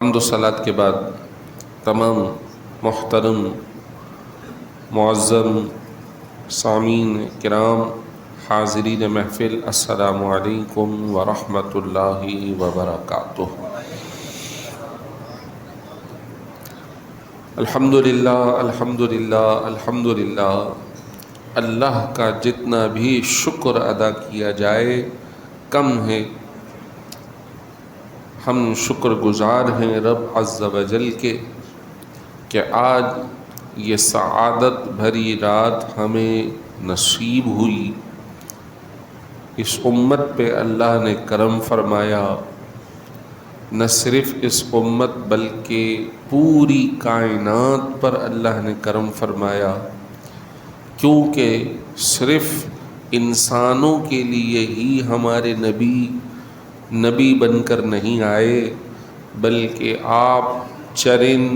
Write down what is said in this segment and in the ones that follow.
حمد و صلات کے بعد تمام محترم معظم سامعین کرام حاضرین محفل السلام علیکم ورحمۃ اللہ وبرکاتہ۔ الحمدللہ الحمدللہ الحمدللہ، اللہ کا جتنا بھی شکر ادا کیا جائے کم ہے۔ ہم شکر گزار ہیں رب عز و جل کے کہ آج یہ سعادت بھری رات ہمیں نصیب ہوئی۔ اس امت پہ اللہ نے کرم فرمایا، نہ صرف اس امت بلکہ پوری کائنات پر اللہ نے کرم فرمایا، کیونکہ صرف انسانوں کے لیے ہی ہمارے نبی بن کر نہیں آئے، بلکہ آپ چرند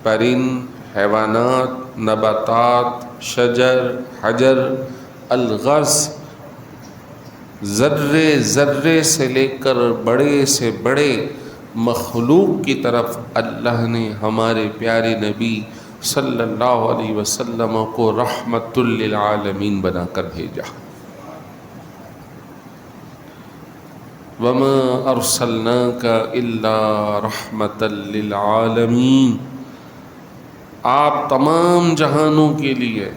پرند حیوانات نباتات شجر حجر الغرض ذرے ذرے سے لے کر بڑے سے بڑے مخلوق کی طرف اللہ نے ہمارے پیارے نبی صلی اللہ علیہ وسلم کو رحمت للعالمین بنا کر بھیجا۔ وَمَا أَرْسَلْنَاكَ إِلَّا رَحْمَةً لِلْعَالَمِينَ، آپ تمام جہانوں کے لیے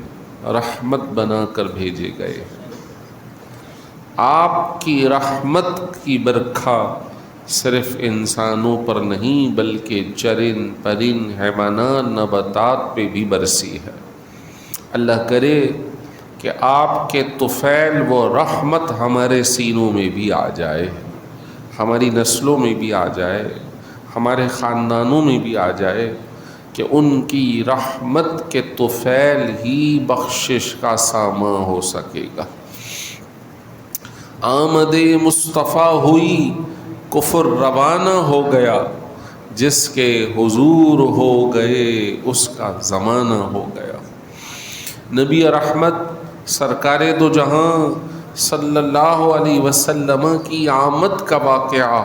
رحمت بنا کر بھیجے گئے۔ آپ کی رحمت کی برکھا صرف انسانوں پر نہیں بلکہ چرند پرند حیوانات نباتات پہ بھی برسی ہے۔ اللہ کرے کہ آپ کے طفیل وہ رحمت ہمارے سینوں میں بھی آ جائے، ہماری نسلوں میں بھی آ جائے، ہمارے خاندانوں میں بھی آ جائے، کہ ان کی رحمت کے طفیل ہی بخشش کا سامان ہو سکے گا۔ آمد مصطفیٰ ہوئی کفر روانہ ہو گیا، جس کے حضور ہو گئے اس کا زمانہ ہو گیا۔ نبی رحمت سرکار دو جہاں صلی اللہ علیہ وسلم کی آمد کا واقعہ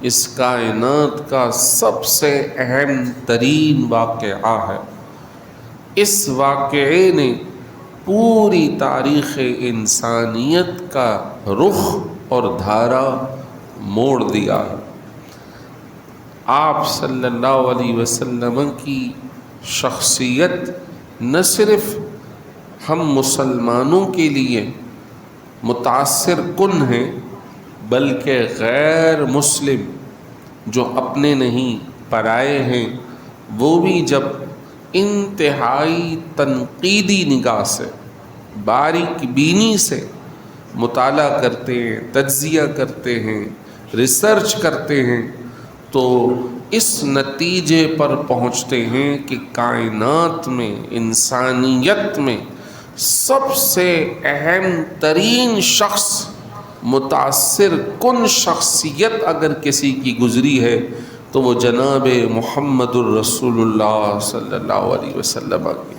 اس کائنات کا سب سے اہم ترین واقعہ ہے۔ اس واقعے نے پوری تاریخ انسانیت کا رخ اور دھارا موڑ دیا۔ آپ صلی اللہ علیہ وسلم کی شخصیت نہ صرف ہم مسلمانوں کے لیے متاثر کن ہیں، بلکہ غیر مسلم جو اپنے نہیں پرائے ہیں وہ بھی جب انتہائی تنقیدی نگاہ سے باریک بینی سے مطالعہ کرتے ہیں، تجزیہ کرتے ہیں، ریسرچ کرتے ہیں، تو اس نتیجے پر پہنچتے ہیں کہ کائنات میں انسانیت میں سب سے اہم ترین شخص متاثر کن شخصیت اگر کسی کی گزری ہے تو وہ جناب محمد الرسول اللہ صلی اللہ علیہ وسلم کی۔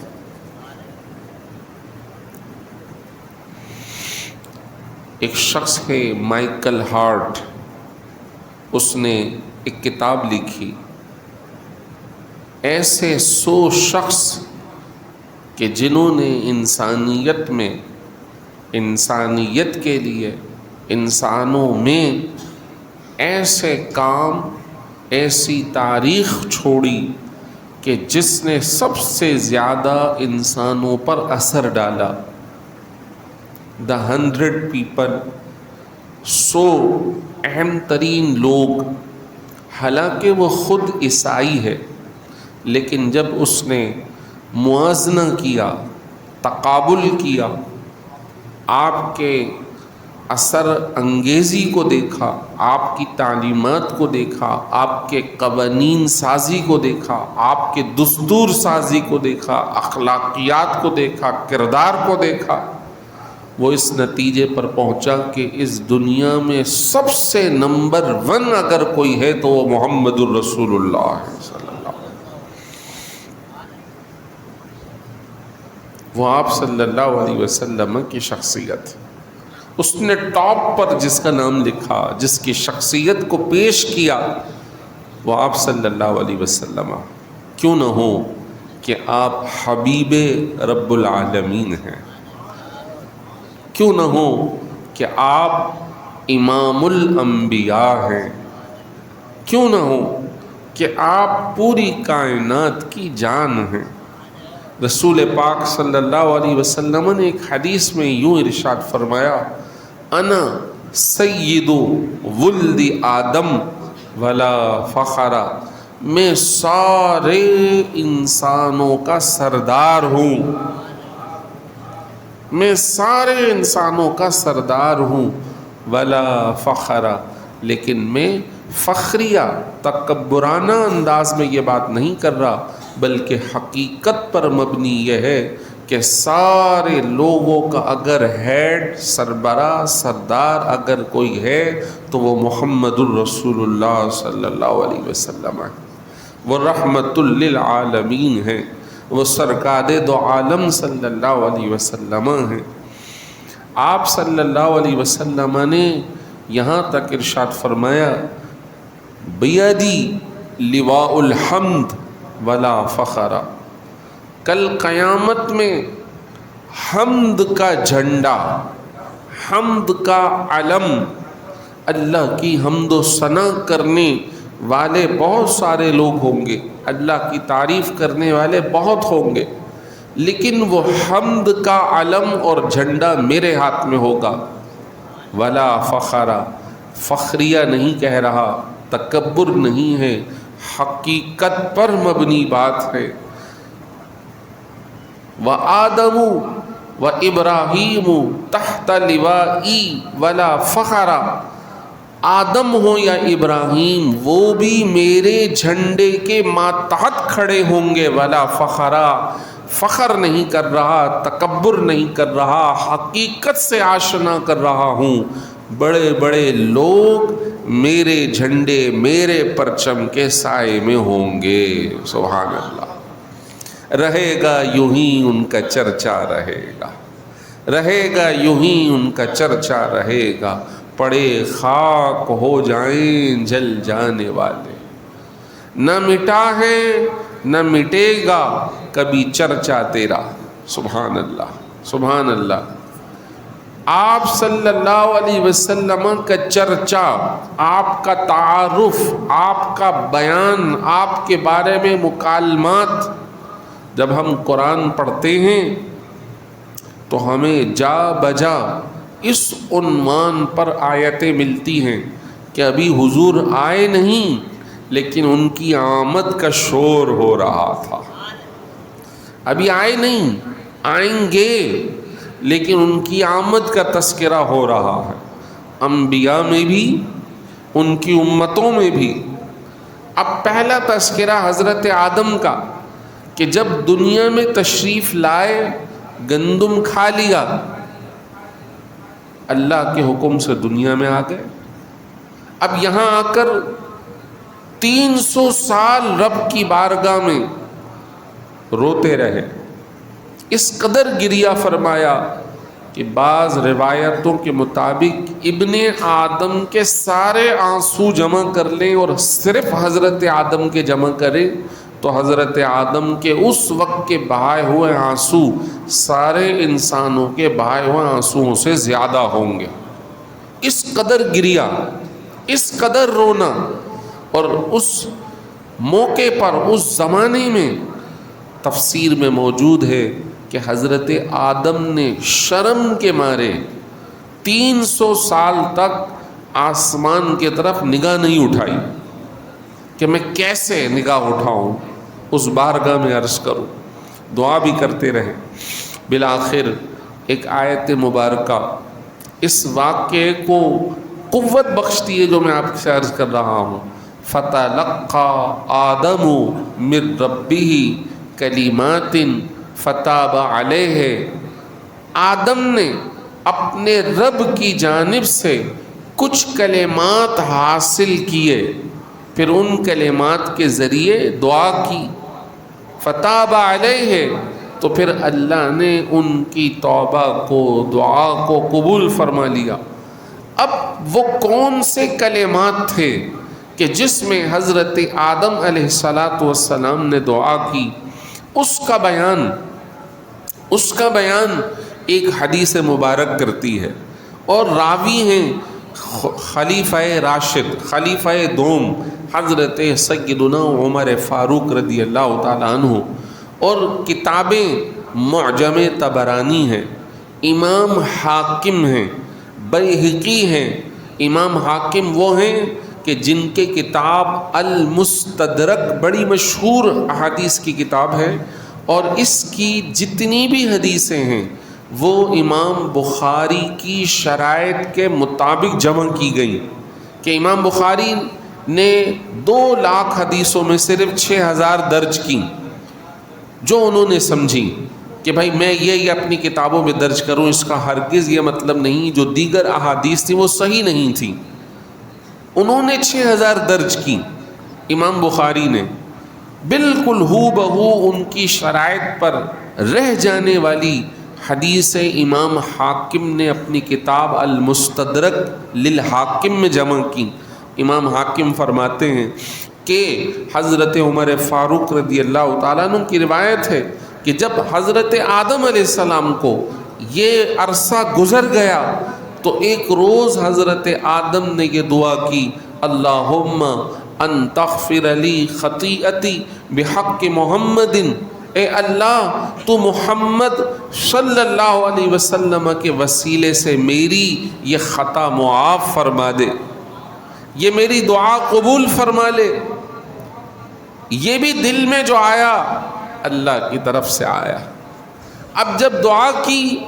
ایک شخص ہے مائیکل ہارٹ، اس نے ایک کتاب لکھی، ایسے 100 شخص کہ جنہوں نے انسانیت میں، انسانیت کے لیے، انسانوں میں ایسے کام، ایسی تاریخ چھوڑی کہ جس نے سب سے زیادہ انسانوں پر اثر ڈالا۔ The 100 people، 100 اہم ترین لوگ، حالانکہ وہ خود عیسائی ہے، لیکن جب اس نے موازنہ کیا، تقابل کیا، آپ کے اثر انگیزی کو دیکھا، آپ کی تعلیمات کو دیکھا، آپ کے قوانین سازی کو دیکھا، آپ کے دستور سازی کو دیکھا، اخلاقیات کو دیکھا، کردار کو دیکھا، وہ اس نتیجے پر پہنچا کہ اس دنیا میں سب سے نمبر 1 اگر کوئی ہے تو وہ محمد الرسول اللہ صلی اللہ علیہ وسلم، وہ آپ صلی اللہ علیہ وسلم کی شخصیت۔ اس نے ٹاپ پر جس کا نام لکھا، جس کی شخصیت کو پیش کیا، وہ آپ صلی اللہ علیہ وسلم کیوں نہ ہو کہ آپ حبیب رب العالمین ہیں، کیوں نہ ہو کہ آپ امام الانبیاء ہیں، کیوں نہ ہو کہ آپ پوری کائنات کی جان ہیں۔ رسول پاک صلی اللہ علیہ وسلم نے ایک حدیث میں یوں ارشاد فرمایا، انا سید ولد آدم ولا فخر، میں سارے انسانوں کا سردار ہوں، میں سارے انسانوں کا سردار ہوں، ولا فخر، لیکن میں فخریہ تکبرانہ انداز میں یہ بات نہیں کر رہا، بلکہ حقیقت پر مبنی یہ ہے کہ سارے لوگوں کا اگر ہیڈ، سربراہ، سردار اگر کوئی ہے تو وہ محمد الرسول اللہ صلی اللہ علیہ وسلم ہے، وہ رحمت للعالمین ہیں، وہ سرکار دو عالم صلی اللہ علیہ وسلم ہیں۔ آپ صلی اللہ علیہ وسلم نے یہاں تک ارشاد فرمایا، بیدی لواء الحمد ولا فخر، کل قیامت میں حمد کا جھنڈا، حمد کا علم، اللہ کی حمد و ثنا کرنے والے بہت سارے لوگ ہوں گے، اللہ کی تعریف کرنے والے بہت ہوں گے، لیکن وہ حمد کا علم اور جھنڈا میرے ہاتھ میں ہوگا، ولا فخر، فخریہ نہیں کہہ رہا، تکبر نہیں ہے، حقیقت پر مبنی بات ہے۔ وآدم وابراہیم تحت لوائی ولا فخر، آدم ہو یا ابراہیم وہ بھی میرے جھنڈے کے ماتحت کھڑے ہوں گے، ولا فخر، فخر نہیں کر رہا، تکبر نہیں کر رہا، حقیقت سے آشنا کر رہا ہوں، بڑے بڑے لوگ میرے جھنڈے، میرے پرچم کے سائے میں ہوں گے۔ سبحان اللہ، رہے گا یوں ہی ان کا چرچا رہے گا، رہے گا یوں ہی ان کا چرچا رہے گا، پڑے خاک ہو جائیں جل جانے والے، نہ مٹا ہے نہ مٹے گا کبھی چرچا تیرا۔ سبحان اللہ، سبحان اللہ۔ آپ صلی اللہ علیہ وسلم کا چرچا، آپ کا تعارف، آپ کا بیان، آپ کے بارے میں مکالمات جب ہم قرآن پڑھتے ہیں تو ہمیں جا بجا اس عنوان پر آیتیں ملتی ہیں کہ ابھی حضور آئے نہیں لیکن ان کی آمد کا شور ہو رہا تھا، ابھی آئے نہیں، آئیں گے، لیکن ان کی آمد کا تذکرہ ہو رہا ہے، انبیاء میں بھی، ان کی امتوں میں بھی۔ اب پہلا تذکرہ حضرت آدم کا کہ جب دنیا میں تشریف لائے، گندم کھا لیا، اللہ کے حکم سے دنیا میں آ گئے، اب یہاں آ کر 300 سال رب کی بارگاہ میں روتے رہے، اس قدر گریہ فرمایا کہ بعض روایتوں کے مطابق ابن آدم کے سارے آنسو جمع کر لیں اور صرف حضرت آدم کے جمع کریں تو حضرت آدم کے اس وقت کے بہائے ہوئے آنسو سارے انسانوں کے بہائے ہوئے آنسوؤں سے زیادہ ہوں گے۔ اس قدر گریہ، اس قدر رونا، اور اس موقع پر، اس زمانے میں تفسیر میں موجود ہے کہ حضرت آدم نے شرم کے مارے 300 سال تک آسمان کی طرف نگاہ نہیں اٹھائی کہ میں کیسے نگاہ اٹھاؤں، اس بارگاہ میں عرض کروں، دعا بھی کرتے رہے۔ بالآخر ایک آیت مبارکہ اس واقعے کو قوت بخشتی ہے جو میں آپ سے عرض کر رہا ہوں۔ فَتَلَقَّى آدَمُ مِن رَبِّهِ كَلِمَاتٍ فَتَابَ عَلَيْهِ، آدم نے اپنے رب کی جانب سے کچھ کلمات حاصل کیے، پھر ان کلمات کے ذریعے دعا کی، فتاب علیہ، تو پھر اللہ نے ان کی توبہ کو، دعا کو قبول فرما لیا۔ اب وہ کون سے کلمات تھے کہ جس میں حضرت آدم علیہ السلام نے دعا کی، اس کا بیان ایک حدیث مبارک کرتی ہے، اور راوی ہیں خلیفہ راشد، خلیفہ دوم حضرت سیدنا عمر فاروق رضی اللہ تعالیٰ عنہ، اور کتابیں معجم طبرانی ہیں، امام حاکم ہیں، بیہقی ہیں۔ امام حاکم وہ ہیں کہ جن کے کتاب المستدرک بڑی مشہور احادیث کی کتاب ہے، اور اس کی جتنی بھی حدیثیں ہیں وہ امام بخاری کی شرائط کے مطابق جمع کی گئی، کہ امام بخاری نے 2 لاکھ حدیثوں میں صرف 6000 درج کی، جو انہوں نے سمجھی کہ بھائی میں یہ اپنی کتابوں میں درج کروں، اس کا ہرگز یہ مطلب نہیں جو دیگر احادیث تھی وہ صحیح نہیں تھی۔ انہوں نے 6000 درج کی، امام بخاری نے بالکل ہو بہو ان کی شرائط پر رہ جانے والی حدیث امام حاکم نے اپنی کتاب المستدرک للحاکم میں جمع کی۔ امام حاکم فرماتے ہیں کہ حضرت عمر فاروق رضی اللہ تعالیٰ عنہ کی روایت ہے کہ جب حضرت آدم علیہ السلام کو یہ عرصہ گزر گیا تو ایک روز حضرت آدم نے یہ دعا کی، اللہم ان تغفر لی خطیئتی بحق محمد، اے اللہ تو محمد صلی اللہ علیہ وسلم کے وسیلے سے میری یہ خطا معاف فرما دے، یہ میری دعا قبول فرما لے۔ یہ بھی دل میں جو آیا اللہ کی طرف سے آیا۔ اب جب دعا کی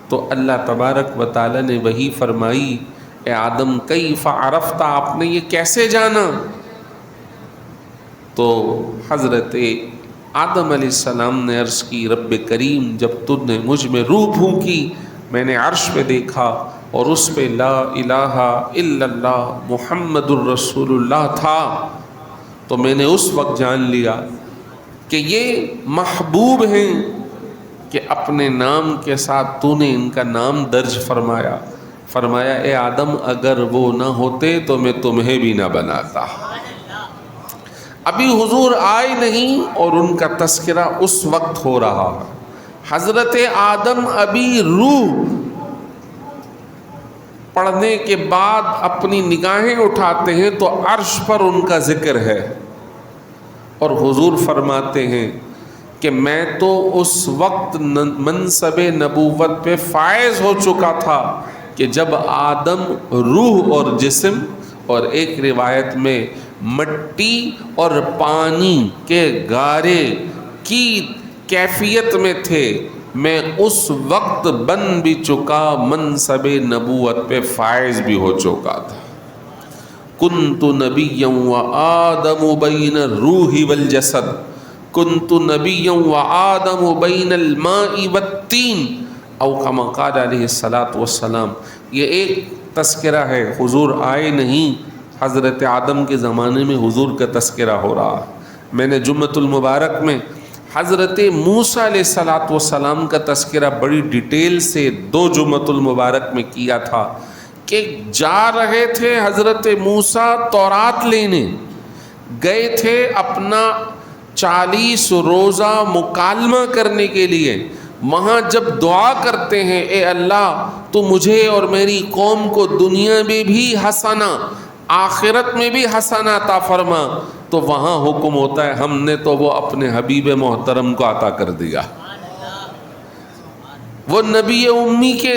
تو اللہ تبارک و تعالی نے وہی فرمائی، اے آدم کیف عرفت، آپ نے یہ کیسے جانا؟ تو حضرت آدم علیہ السلام نے عرض کی، رب کریم جب تم نے مجھ میں روح پھونکی میں نے عرش پہ دیکھا اور اس پہ لا الہ الا اللہ محمد الرسول اللہ تھا، تو میں نے اس وقت جان لیا کہ یہ محبوب ہیں کہ اپنے نام کے ساتھ تو نے ان کا نام درج فرمایا۔ فرمایا اے آدم اگر وہ نہ ہوتے تو میں تمہیں بھی نہ بناتا۔ ابھی حضور آئے نہیں اور ان کا تذکرہ اس وقت ہو رہا ہے۔ حضرت آدم ابھی روح پڑھنے کے بعد اپنی نگاہیں اٹھاتے ہیں تو عرش پر ان کا ذکر ہے، اور حضور فرماتے ہیں کہ میں تو اس وقت منصب نبوت پہ فائز ہو چکا تھا کہ جب آدم روح اور جسم اور ایک روایت میں مٹی اور پانی کے گارے کی کیفیت میں تھے، میں اس وقت بن بھی چکا، منصب نبوت پہ فائز بھی ہو چکا تھا۔ کنت نبیا وآدم بین الروح والجسد، کنت نبیا وآدم بین الماء والتین، او کما قال علیہ السلام۔ یہ ایک تذکرہ ہے، حضور آئے نہیں، حضرت آدم کے زمانے میں حضور کا تذکرہ ہو رہا۔ میں نے جمعۃ المبارک میں حضرت موسیٰ علیہ السلام کا تذکرہ بڑی ڈیٹیل سے 2 جمعۃ المبارک میں کیا تھا کہ جا رہے تھے حضرت موسیٰ تورات لینے، گئے تھے اپنا 40 روزہ مکالمہ کرنے کے لیے۔ وہاں جب دعا کرتے ہیں اے اللہ تو مجھے اور میری قوم کو دنیا میں بھی حسنہ آخرت میں بھی حسنہ عطا فرما، تو وہاں حکم ہوتا ہے ہم نے تو وہ اپنے حبیب محترم کو عطا کر دیا، وہ نبی امی کے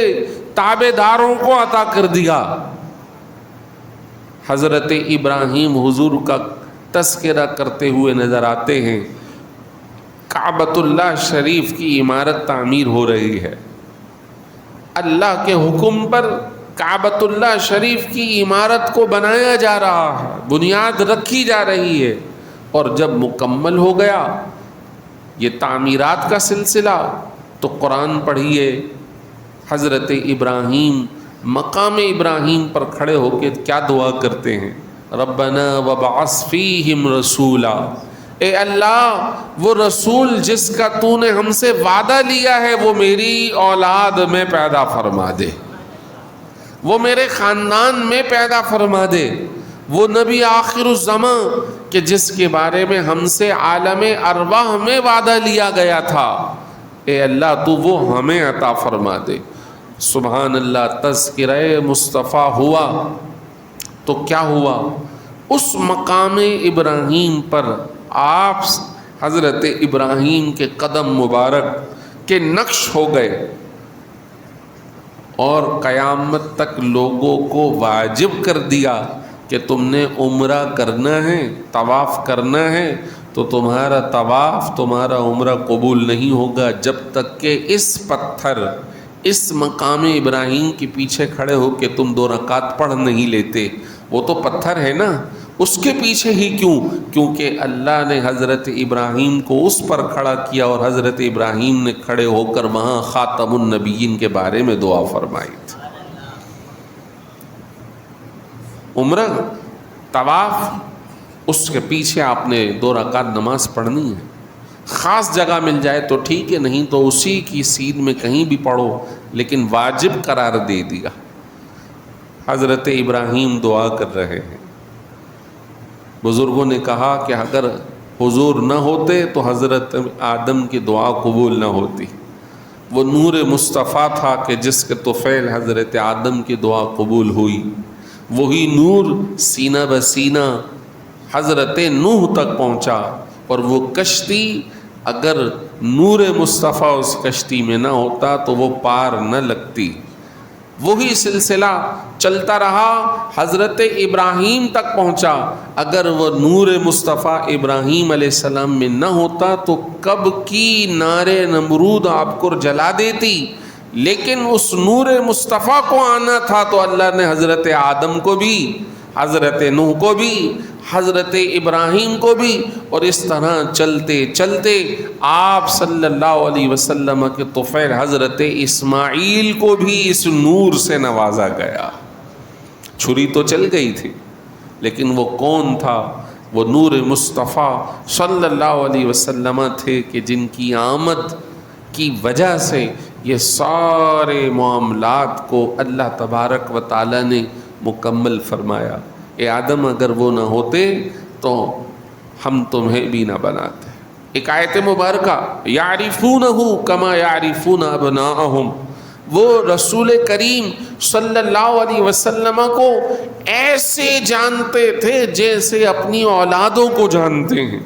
تابع داروں کو عطا کر دیا۔ حضرت ابراہیم حضور کا تذکرہ کرتے ہوئے نظر آتے ہیں، کعبۃ اللہ شریف کی عمارت تعمیر ہو رہی ہے، اللہ کے حکم پر کعبۃ اللہ شریف کی عمارت کو بنایا جا رہا ہے، بنیاد رکھی جا رہی ہے، اور جب مکمل ہو گیا یہ تعمیرات کا سلسلہ تو قرآن پڑھیے، حضرت ابراہیم مقام ابراہیم پر کھڑے ہو کے کیا دعا کرتے ہیں، ربنا وابعث فیہم رسولا، اے اللہ وہ رسول جس کا تو نے ہم سے وعدہ لیا ہے وہ میری اولاد میں پیدا فرما دے۔ وہ میرے خاندان میں پیدا فرما دے، وہ نبی آخر الزمان کہ جس کے بارے میں ہم سے عالم ارواح میں وعدہ لیا گیا تھا، اے اللہ تو وہ ہمیں عطا فرما دے۔ سبحان اللہ، تذکرہ مصطفیٰ ہوا تو کیا ہوا؟ اس مقام ابراہیم پر آپ حضرت ابراہیم کے قدم مبارک کے نقش ہو گئے، اور قیامت تک لوگوں کو واجب کر دیا کہ تم نے عمرہ کرنا ہے، طواف کرنا ہے، تو تمہارا طواف، تمہارا عمرہ قبول نہیں ہوگا جب تک کہ اس پتھر، اس مقام ابراہیم کے پیچھے کھڑے ہو کے تم 2 رکعت پڑھ نہیں لیتے۔ وہ تو پتھر ہے نا، اس کے پیچھے ہی کیوں؟ کیونکہ اللہ نے حضرت ابراہیم کو اس پر کھڑا کیا، اور حضرت ابراہیم نے کھڑے ہو کر وہاں خاتم النبیین کے بارے میں دعا فرمائی تھی۔ عمرہ، طواف، اس کے پیچھے آپ نے 2 رکعت نماز پڑھنی ہے۔ خاص جگہ مل جائے تو ٹھیک ہے، نہیں تو اسی کی سیدھ میں کہیں بھی پڑھو، لیکن واجب قرار دے دیا۔ حضرت ابراہیم دعا کر رہے ہیں۔ بزرگوں نے کہا کہ اگر حضور نہ ہوتے تو حضرت آدم کی دعا قبول نہ ہوتی۔ وہ نور مصطفیٰ تھا کہ جس کے طفیل حضرت آدم کی دعا قبول ہوئی، وہی نور سینہ بسینہ حضرت نوح تک پہنچا، اور وہ کشتی اگر نور مصطفیٰ اس کشتی میں نہ ہوتا تو وہ پار نہ لگتی۔ وہی سلسلہ چلتا رہا، حضرت ابراہیم تک پہنچا۔ اگر وہ نور مصطفیٰ ابراہیم علیہ السلام میں نہ ہوتا تو کب کی نار نمرود آپ کو جلا دیتی، لیکن اس نور مصطفیٰ کو آنا تھا تو اللہ نے حضرت آدم کو بھی، حضرت نوح کو بھی، حضرت ابراہیم کو بھی، اور اس طرح چلتے چلتے آپ صلی اللہ علیہ وسلم کے طفیل حضرت اسماعیل کو بھی اس نور سے نوازا گیا۔ چھری تو چل گئی تھی، لیکن وہ کون تھا؟ وہ نور مصطفیٰ صلی اللہ علیہ وسلم تھے کہ جن کی آمد کی وجہ سے یہ سارے معاملات کو اللہ تبارک و تعالی نے مکمل فرمایا۔ اے آدم، اگر وہ نہ ہوتے تو ہم تمہیں بھی نہ بناتے۔ ایک آیت مبارکہ، یعرفونہ کما یعرفون ابناءہم، وہ رسول کریم صلی اللہ علیہ وسلم کو ایسے جانتے تھے جیسے اپنی اولادوں کو جانتے ہیں۔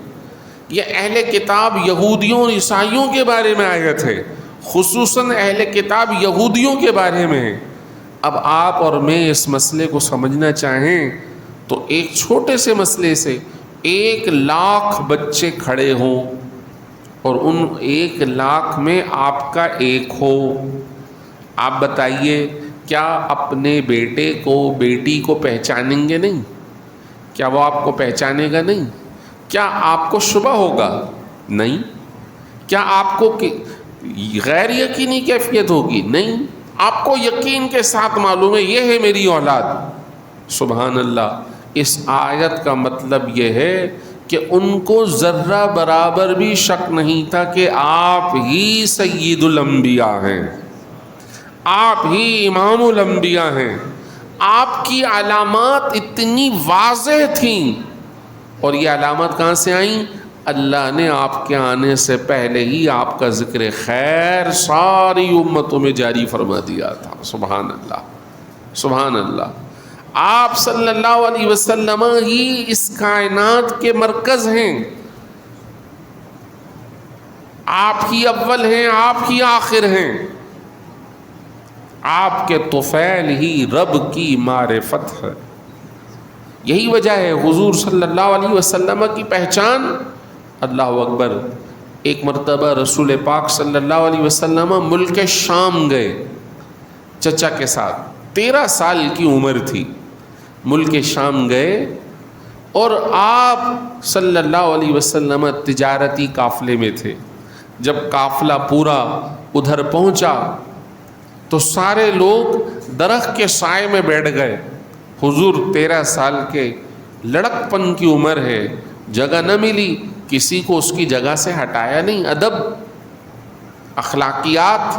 یہ اہل کتاب یہودیوں اور عیسائیوں کے بارے میں آیت ہے، خصوصاً اہل کتاب یہودیوں کے بارے میں ہے۔ اب آپ اور میں اس مسئلے کو سمجھنا چاہیں تو ایک چھوٹے سے مسئلے سے 1,00,000 بچے کھڑے ہوں اور ان 1,00,000 میں آپ کا ایک ہو، آپ بتائیے کیا اپنے بیٹے کو، بیٹی کو پہچانیں گے نہیں؟ کیا وہ آپ کو پہچانے گا نہیں؟ کیا آپ کو شبہ ہوگا؟ نہیں۔ کیا آپ کو غیر یقینی کیفیت ہوگی؟ نہیں۔ آپ کو یقین کے ساتھ معلوم ہے یہ ہے میری اولاد۔ سبحان اللہ۔ اس آیت کا مطلب یہ ہے کہ ان کو ذرہ برابر بھی شک نہیں تھا کہ آپ ہی سید الانبیاء ہیں، آپ ہی امام الانبیاء ہیں۔ آپ کی علامات اتنی واضح تھیں، اور یہ علامات کہاں سے آئیں؟ اللہ نے آپ کے آنے سے پہلے ہی آپ کا ذکر خیر ساری امتوں میں جاری فرما دیا تھا۔ سبحان اللہ، سبحان اللہ۔ آپ صلی اللہ علیہ وسلم ہی اس کائنات کے مرکز ہیں، آپ ہی اول ہیں، آپ ہی آخر ہیں۔ آپ کے طفیل ہی رب کی معرفت ہے۔ یہی وجہ ہے حضور صلی اللہ علیہ وسلم کی پہچان۔ اللہ اکبر۔ ایک مرتبہ رسول پاک صلی اللہ علیہ وسلم ملک شام گئے چچا کے ساتھ، 13 سال کی عمر تھی۔ ملک شام گئے اور آپ صلی اللہ علیہ وسلم تجارتی قافلے میں تھے۔ جب قافلہ پورا ادھر پہنچا تو سارے لوگ درخت کے سائے میں بیٹھ گئے۔ حضور 13 سال کے، لڑک پن کی عمر ہے، جگہ نہ ملی، کسی کو اس کی جگہ سے ہٹایا نہیں، ادب، اخلاقیات،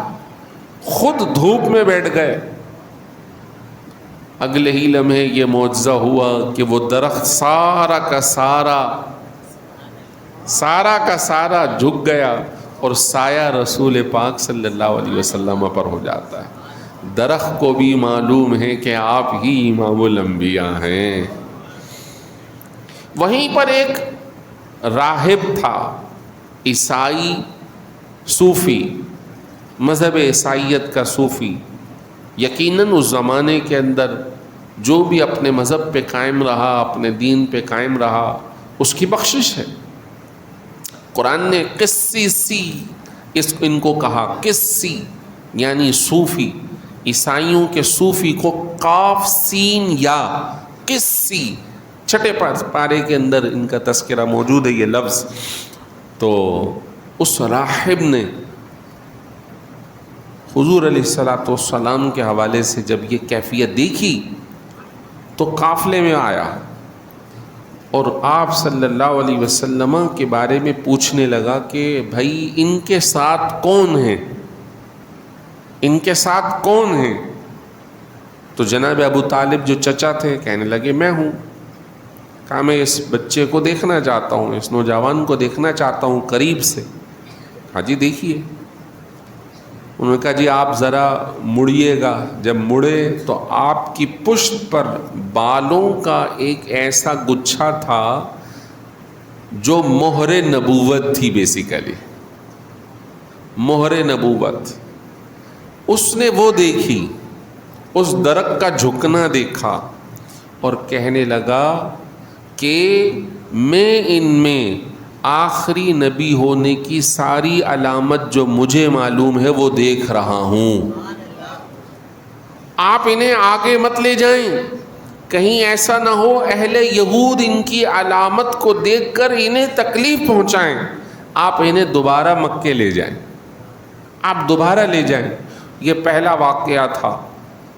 خود دھوپ میں بیٹھ گئے۔ اگلے ہی لمحے یہ معجزہ ہوا کہ وہ درخت سارا کا سارا جھک گیا اور سایہ رسول پاک صلی اللہ علیہ وسلم پر ہو جاتا ہے۔ درخت کو بھی معلوم ہے کہ آپ ہی امام الانبیاء ہیں۔ وہیں پر ایک راہب تھا، عیسائی صوفی، مذہب عیسائیت کا صوفی۔ یقیناً اس زمانے کے اندر جو بھی اپنے مذہب پہ قائم رہا، اپنے دین پہ قائم رہا، اس کی بخشش ہے۔ قرآن نے قسیسی ان کو کہا، قسی یعنی صوفی، عیسائیوں کے صوفی کو قاف سین یا قسی، چھٹے پارے کے اندر ان کا تذکرہ موجود ہے یہ لفظ۔ تو اس راہب نے حضور علیہ السلام کے حوالے سے جب یہ کیفیت دیکھی تو قافلے میں آیا اور آپ صلی اللہ علیہ وسلم کے بارے میں پوچھنے لگا کہ بھائی ان کے ساتھ کون ہیں، ان کے ساتھ کون ہیں؟ تو جناب ابو طالب جو چچا تھے کہنے لگے میں ہوں۔ کہا میں اس بچے کو دیکھنا چاہتا ہوں، اس نوجوان کو دیکھنا چاہتا ہوں قریب سے۔ ہاں جی دیکھیے۔ انہوں نے کہا جی آپ ذرا مڑیے گا۔ جب مڑے تو آپ کی پشت پر بالوں کا ایک ایسا گچھا تھا جو مہر نبوت تھی، بیسیکلی مہر نبوت۔ اس نے وہ دیکھی، اس درخت کا جھکنا دیکھا اور کہنے لگا کہ میں ان میں آخری نبی ہونے کی ساری علامت جو مجھے معلوم ہے وہ دیکھ رہا ہوں۔ آپ انہیں آگے مت لے جائیں، کہیں ایسا نہ ہو اہل یہود ان کی علامت کو دیکھ کر انہیں تکلیف پہنچائیں۔ آپ انہیں دوبارہ مکے لے جائیں، آپ دوبارہ لے جائیں۔ یہ پہلا واقعہ تھا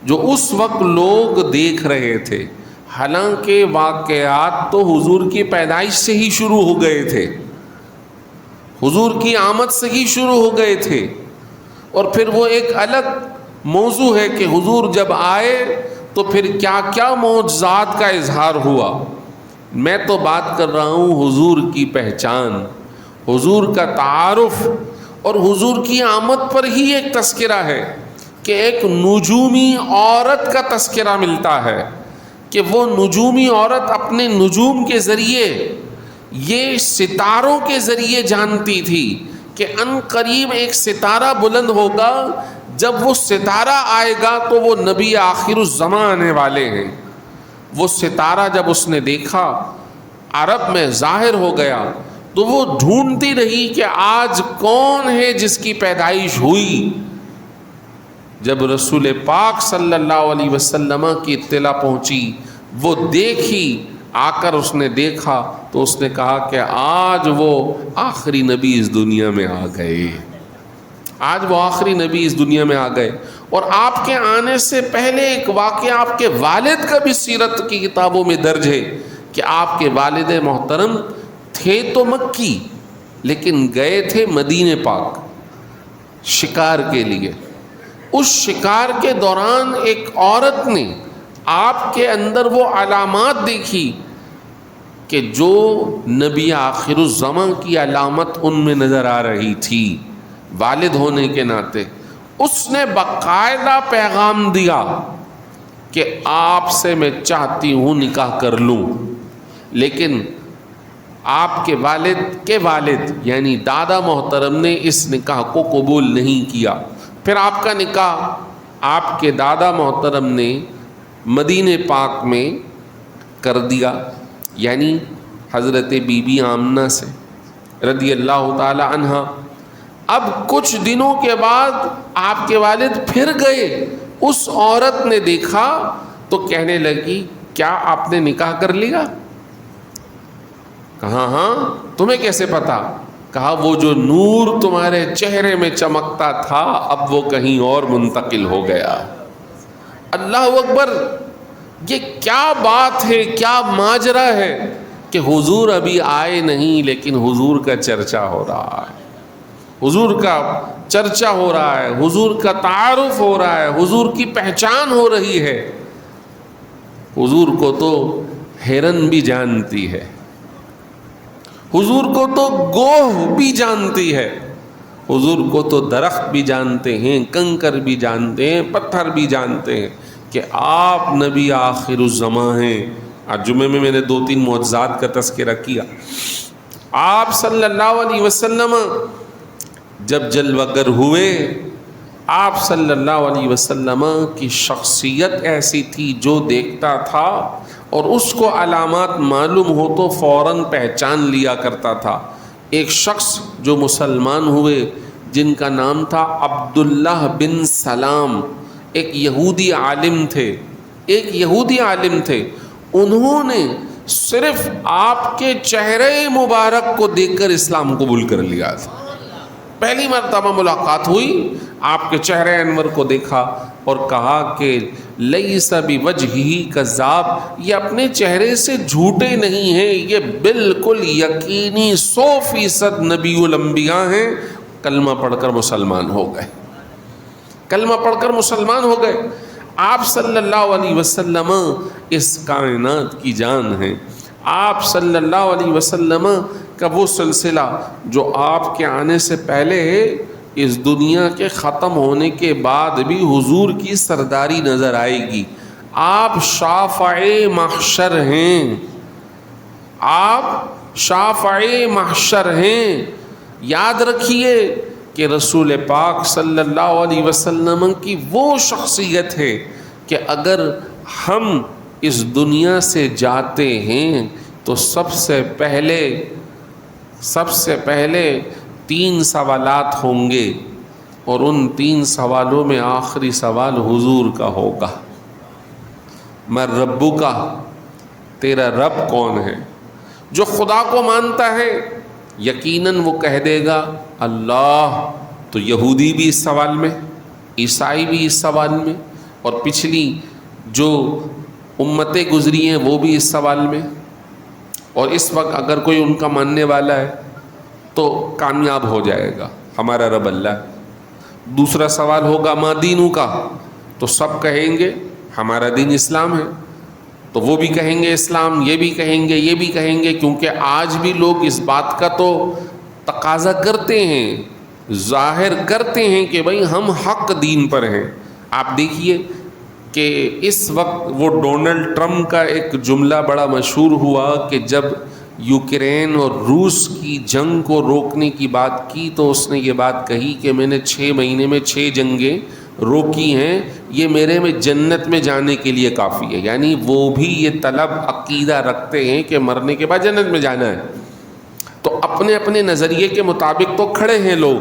جو اس وقت لوگ دیکھ رہے تھے، حالانکہ واقعات تو حضور کی پیدائش سے ہی شروع ہو گئے تھے، حضور کی آمد سے ہی شروع ہو گئے تھے۔ اور پھر وہ ایک الگ موضوع ہے کہ حضور جب آئے تو پھر کیا کیا معجزات کا اظہار ہوا۔ میں تو بات کر رہا ہوں حضور کی پہچان، حضور کا تعارف، اور حضور کی آمد پر ہی ایک تذکرہ ہے کہ ایک نجومی عورت کا تذکرہ ملتا ہے کہ وہ نجومی عورت اپنے نجوم کے ذریعے، یہ ستاروں کے ذریعے جانتی تھی کہ ان قریب ایک ستارہ بلند ہوگا، جب وہ ستارہ آئے گا تو وہ نبی آخر الزمان آنے والے ہیں۔ وہ ستارہ جب اس نے دیکھا، عرب میں ظاہر ہو گیا، تو وہ ڈھونڈتی رہی کہ آج کون ہے جس کی پیدائش ہوئی۔ جب رسول پاک صلی اللہ علیہ وسلم کی اطلاع پہنچی، وہ دیکھی، آ کر اس نے دیکھا تو اس نے کہا کہ آج وہ آخری نبی اس دنیا میں آ گئے، آج وہ آخری نبی اس دنیا میں آ گئے۔ اور آپ کے آنے سے پہلے ایک واقعہ آپ کے والد کا بھی سیرت کی کتابوں میں درج ہے کہ آپ کے والد محترم تھے تو مکی، لیکن گئے تھے مدینے پاک شکار کے لیے۔ اس شکار کے دوران ایک عورت نے آپ کے اندر وہ علامات دیکھی کہ جو نبی آخر الزمان کی علامت ان میں نظر آ رہی تھی والد ہونے کے ناطے۔ اس نے باقاعدہ پیغام دیا کہ آپ سے میں چاہتی ہوں نکاح کر لوں، لیکن آپ کے والد یعنی دادا محترم نے اس نکاح کو قبول نہیں کیا۔ پھر آپ کا نکاح آپ کے دادا محترم نے مدینے پاک میں کر دیا، یعنی حضرت بی بی آمنہ سے رضی اللہ تعالی عنہا۔ اب کچھ دنوں کے بعد آپ کے والد پھر گئے، اس عورت نے دیکھا تو کہنے لگی کیا آپ نے نکاح کر لیا؟ کہا ہاں، تمہیں کیسے پتا؟ کہا وہ جو نور تمہارے چہرے میں چمکتا تھا اب وہ کہیں اور منتقل ہو گیا۔ اللہ اکبر! یہ کیا بات ہے، کیا ماجرا ہے کہ حضور ابھی آئے نہیں لیکن حضور کا چرچا ہو رہا ہے، حضور کا چرچا ہو رہا ہے، حضور کا تعارف ہو رہا ہے، حضور کی پہچان ہو رہی ہے۔ حضور کو تو ہرن بھی جانتی ہے، حضور کو تو گوہ بھی جانتی ہے، حضور کو تو درخت بھی جانتے ہیں، کنکر بھی جانتے ہیں، پتھر بھی جانتے ہیں کہ آپ نبی آخر الزماں ہیں۔ آج جمعے میں نے 2-3 معجزات کا تذکرہ کیا۔ آپ صلی اللہ علیہ وسلم جب جلوہ گر ہوئے، آپ صلی اللہ علیہ وسلم کی شخصیت ایسی تھی جو دیکھتا تھا اور اس کو علامات معلوم ہو تو فوراً پہچان لیا کرتا تھا۔ ایک شخص جو مسلمان ہوئے جن کا نام تھا عبداللہ بن سلام، ایک یہودی عالم تھے، انہوں نے صرف آپ کے چہرے مبارک کو دیکھ کر اسلام قبول کر لیا تھا۔ پہلی مرتبہ ملاقات ہوئی، آپ کے چہرے انور کو دیکھا اور کہا کہ لیس بوجہہ کذاب، یہ اپنے چہرے سے جھوٹے نہیں ہیں، یہ بالکل یقینی 100% نبی الانبیاء ہیں۔ کلمہ پڑھ کر مسلمان ہو گئے۔ آپ صلی اللہ علیہ وسلم اس کائنات کی جان ہیں۔ آپ صلی اللہ علیہ وسلم کا وہ سلسلہ جو آپ کے آنے سے پہلے اس دنیا کے ختم ہونے کے بعد بھی حضور کی سرداری نظر آئے گی۔ آپ شافع محشر ہیں، یاد رکھیے کہ رسول پاک صلی اللہ علیہ وسلم کی وہ شخصیت ہے کہ اگر ہم اس دنیا سے جاتے ہیں تو سب سے پہلے 3 سوالات ہوں گے، اور ان 3 سوالوں میں آخری سوال حضور کا ہوگا، من ربک، تیرا رب کون ہے؟ جو خدا کو مانتا ہے یقیناً وہ کہہ دے گا اللہ، تو یہودی بھی اس سوال میں، عیسائی بھی اس سوال میں، اور پچھلی جو امتیں گزری ہیں وہ بھی اس سوال میں، اور اس وقت اگر کوئی ان کا ماننے والا ہے تو کامیاب ہو جائے گا، ہمارا رب اللہ ہے۔ دوسرا سوال ہوگا ما دینو کا، تو سب کہیں گے ہمارا دین اسلام ہے، تو وہ بھی کہیں گے اسلام، یہ بھی کہیں گے، یہ بھی کہیں گے، کیونکہ آج بھی لوگ اس بات کا تو تقاضا کرتے ہیں، ظاہر کرتے ہیں کہ بھئی ہم حق دین پر ہیں۔ آپ دیکھیے کہ اس وقت وہ ڈونلڈ ٹرمپ کا ایک جملہ بڑا مشہور ہوا کہ جب یوکرین اور روس کی جنگ کو روکنے کی بات کی تو اس نے یہ بات کہی کہ میں نے 6 مہینے میں 6 جنگیں روکی ہیں، یہ میرے میں جنت میں جانے کے لیے کافی ہے۔ یعنی وہ بھی یہ طلب عقیدہ رکھتے ہیں کہ مرنے کے بعد جنت میں جانا ہے، تو اپنے اپنے نظریے کے مطابق تو کھڑے ہیں لوگ،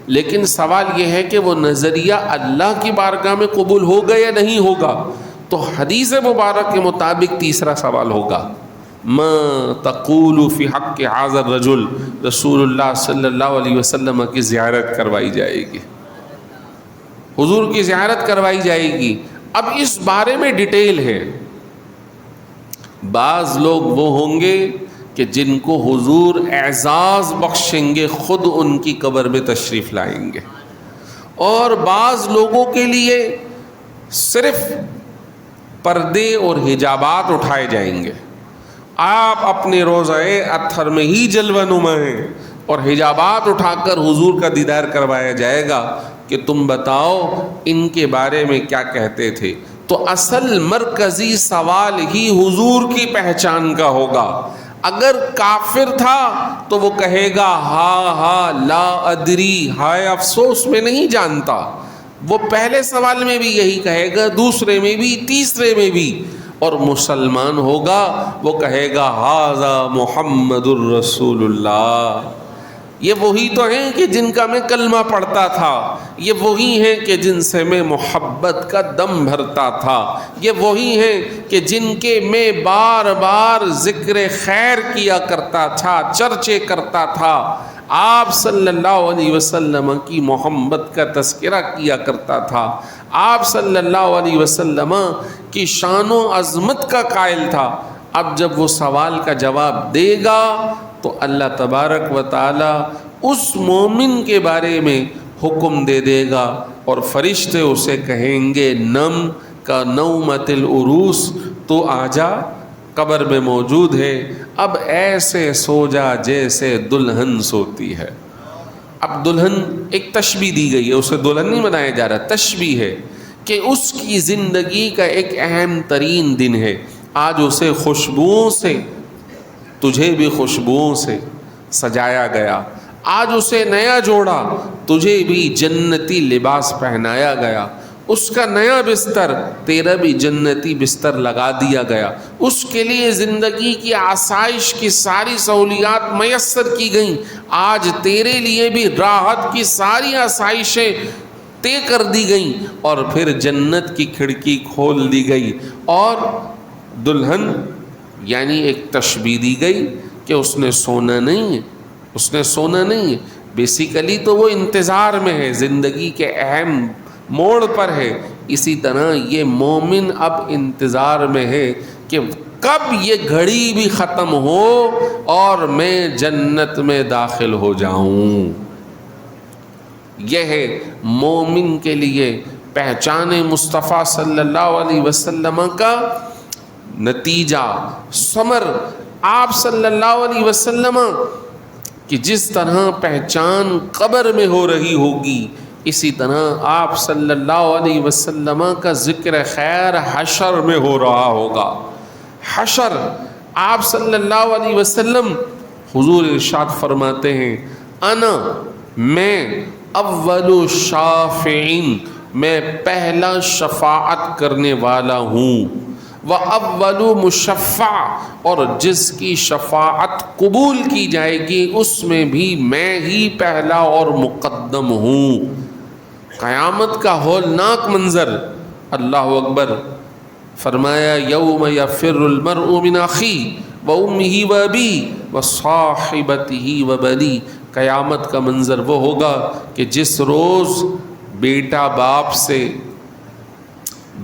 لیکن سوال یہ ہے کہ وہ نظریہ اللہ کی بارگاہ میں قبول ہوگا یا نہیں ہوگا۔ تو حدیث مبارک کے مطابق تیسرا سوال ہوگا ما تقول فی حق ھذا الرجل، رسول اللہ صلی اللہ علیہ وسلم کی زیارت کروائی جائے گی، حضور کی زیارت کروائی جائے گی۔ اب اس بارے میں ڈیٹیل ہے، بعض لوگ وہ ہوں گے کہ جن کو حضور اعزاز بخشیں گے، خود ان کی قبر میں تشریف لائیں گے، اور بعض لوگوں کے لیے صرف پردے اور حجابات اٹھائے جائیں گے۔ آپ اپنے روضہ اطہر میں ہی جلوہ نما ہیں اور حجابات اٹھا کر حضور کا دیدار کروایا جائے گا کہ تم بتاؤ ان کے بارے میں کیا کہتے تھے۔ تو اصل مرکزی سوال ہی حضور کی پہچان کا ہوگا۔ اگر کافر تھا تو وہ کہے گا ہا لا ادری، ہائے افسوس میں نہیں جانتا۔ وہ پہلے سوال میں بھی یہی کہے گا، دوسرے میں بھی، تیسرے میں بھی۔ اور مسلمان ہوگا وہ کہے گا ھذا محمد الرسول اللہ۔ یہ وہی تو ہیں کہ جن کا میں کلمہ پڑھتا تھا، یہ وہی ہیں کہ جن سے میں محبت کا دم بھرتا تھا، یہ وہی ہیں کہ جن کے میں بار بار ذکر خیر کیا کرتا تھا، چرچے کرتا تھا، آپ صلی اللہ علیہ وسلم کی محبت کا تذکرہ کیا کرتا تھا، آپ صلی اللہ علیہ وسلم کی شان و عظمت کا قائل تھا۔ اب جب وہ سوال کا جواب دے گا تو اللہ تبارک و تعالی اس مومن کے بارے میں حکم دے دے گا، اور فرشتے اسے کہیں گے نم کا نومت العروس، تو آجا قبر میں موجود ہے، اب ایسے سو جا جیسے دلہن سوتی ہے۔ اب دلہن ایک تشبیہ دی گئی ہے، اسے دلہن نہیں بنایا جا رہا، تشبیہ ہے کہ اس کی زندگی کا ایک اہم ترین دن ہے۔ آج اسے خوشبوؤں سے، تجھے بھی خوشبوؤں سے سجایا گیا، آج اسے نیا جوڑا، تجھے بھی جنتی لباس پہنایا گیا، اس کا نیا بستر، تیرا بھی جنتی بستر لگا دیا گیا، اس کے لیے زندگی کی آسائش کی ساری سہولیات میسر کی گئیں، آج تیرے لیے بھی راحت کی ساری آسائشیں طے کر دی گئیں، اور پھر جنت کی کھڑکی کھول دی گئی، اور دلہن یعنی ایک تشبیہ دی گئی کہ اس نے سونا نہیں ہے، اس نے سونا نہیں ہے، بیسیکلی تو وہ انتظار میں ہے، زندگی کے اہم موڑ پر ہے۔ اسی طرح یہ مومن اب انتظار میں ہے کہ کب یہ گھڑی بھی ختم ہو اور میں جنت میں داخل ہو جاؤں۔ یہ ہے مومن کے لیے پہچان مصطفیٰ صلی اللہ علیہ وسلم کا نتیجہ، ثمر۔ آپ صلی اللہ علیہ وسلم کی جس طرح پہچان قبر میں ہو رہی ہوگی، اسی طرح آپ صلی اللہ علیہ وسلم کا ذکر خیر حشر میں ہو رہا ہوگا۔ حشر، آپ صلی اللہ علیہ وسلم، حضور ارشاد فرماتے ہیں، انا، میں اول شافعین، میں پہلا شفاعت کرنے والا ہوں، وَأَوَّلُ مُشَفَّعٍ، اور جس کی شفاعت قبول کی جائے گی اس میں بھی میں ہی پہلا اور مقدم ہوں۔ قیامت کا ہولناک منظر، اللہ اکبر، فرمایا یوم یفر المرء من اخیہ وامہ وابیہ وصاحبتہ وبنیہ، قیامت کا منظر وہ ہوگا کہ جس روز بیٹا باپ سے،